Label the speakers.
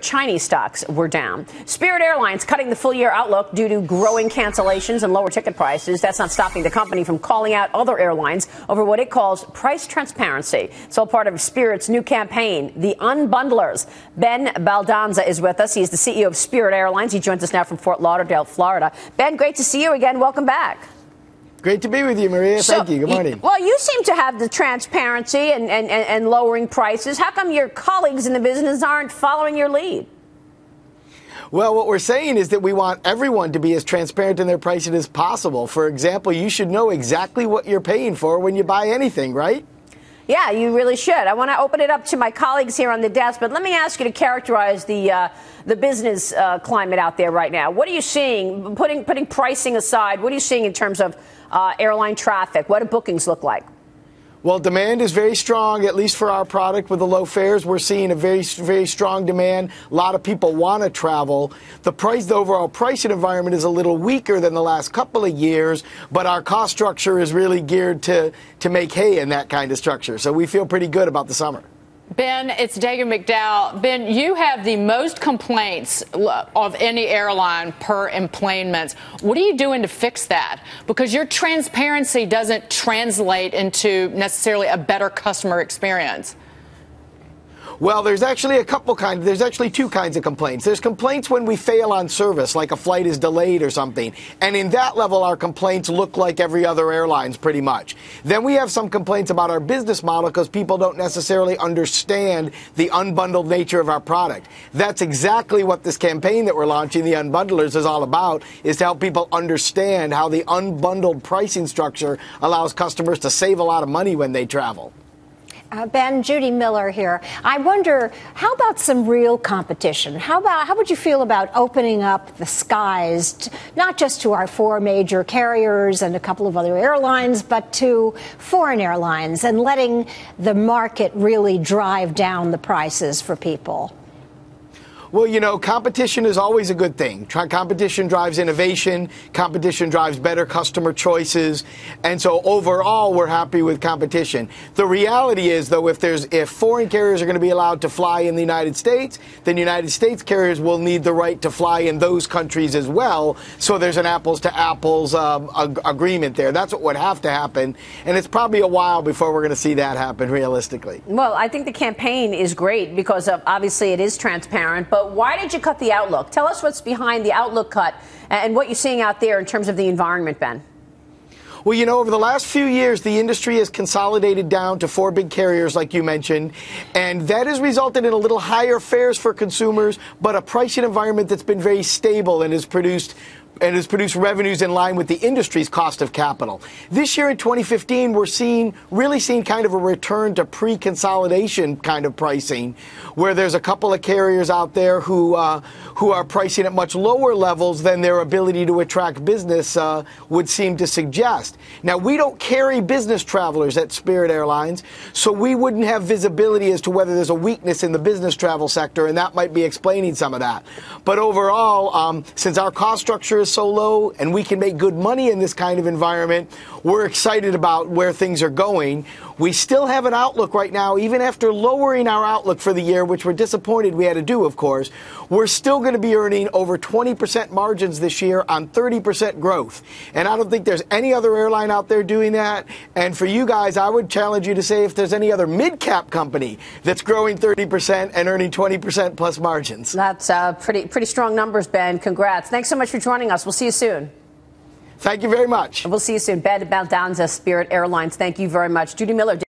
Speaker 1: Chinese stocks were down. Spirit Airlines cutting the full-year outlook due to growing cancellations and lower ticket prices. That's not stopping the company from calling out other airlines over what it calls price transparency. It's all part of Spirit's new campaign, The Unbundlers. Ben Baldanza is with us. He's the CEO of Spirit Airlines. He joins us now from Fort Lauderdale, Florida. Ben, great to see you again. Welcome back.
Speaker 2: Great to be with you, Maria. Thank you. Good morning.
Speaker 1: Well, you seem to have the transparency and lowering prices. How come your colleagues in the business aren't following your lead?
Speaker 2: Well, what we're saying is that we want everyone to be as transparent in their pricing as possible. For example, you should know exactly what you're paying for when you buy anything, right?
Speaker 1: Yeah, you really should. I want to open it up to my colleagues here on the desk, but let me ask you to characterize the business climate out there right now. What are you seeing, putting pricing aside, what are you seeing in terms of airline traffic? What do bookings look like?
Speaker 2: Well, demand is very strong, at least for our product with the low fares. We're seeing a very strong demand. A lot of people want to travel. The overall pricing environment is a little weaker than the last couple of years, but our cost structure is really geared to make hay in that kind of structure. So we feel pretty good about the summer.
Speaker 3: Ben, it's Dagan McDowell. Ben, you have the most complaints of any airline per enplanements. What are you doing to fix that? Because your transparency doesn't translate into necessarily a better customer experience.
Speaker 2: Well, there's actually two kinds of complaints. There's complaints when we fail on service, like a flight is delayed or something. And in that level, our complaints look like every other airline's pretty much. Then we have some complaints about our business model because people don't necessarily understand the unbundled nature of our product. That's exactly what this campaign that we're launching, The Unbundlers, is all about, is to help people understand how the unbundled pricing structure allows customers to save a lot of money when they travel.
Speaker 4: Ben, Judy Miller here. I wonder, how about some real competition? How would you feel about opening up the skies, not just to our 4 major carriers and a couple of other airlines, but to foreign airlines and letting the market really drive down the prices for people?
Speaker 2: Well, you know, competition is always a good thing. Competition drives innovation. Competition drives better customer choices. And so overall, we're happy with competition. The reality is, though, if foreign carriers are going to be allowed to fly in the United States, then United States carriers will need the right to fly in those countries as well. So there's an apples to apples agreement there. That's what would have to happen. And it's probably a while before we're going to see that happen realistically.
Speaker 1: Well, I think the campaign is great because obviously it is transparent. But why did you cut the outlook? Tell us what's behind the outlook cut and what you're seeing out there in terms of the environment, Ben.
Speaker 2: Well, you know, over the last few years, the industry has consolidated down to 4 big carriers, like you mentioned, and that has resulted in a little higher fares for consumers, but a pricing environment that's been very stable and has produced revenues in line with the industry's cost of capital. This year in 2015, we're really seeing kind of a return to pre-consolidation kind of pricing, where there's a couple of carriers out there who are pricing at much lower levels than their ability to attract business would seem to suggest. Now, we don't carry business travelers at Spirit Airlines, so we wouldn't have visibility as to whether there's a weakness in the business travel sector, and that might be explaining some of that. But overall, since our cost structure is so low and we can make good money in this kind of environment, we're excited about where things are going. We still have an outlook right now, even after lowering our outlook for the year, which we're disappointed we had to do, of course. We're still going to be earning over 20% margins this year on 30% growth. And I don't think there's any other airline out there doing that. And for you guys, I would challenge you to say if there's any other mid-cap company that's growing 30% and earning 20% plus margins.
Speaker 1: That's pretty strong numbers, Ben. Congrats. Thanks so much for joining us. We'll see you soon.
Speaker 2: Thank you very much.
Speaker 1: We'll see you soon. Ben Baldanza, Spirit Airlines. Thank you very much. Judy Miller.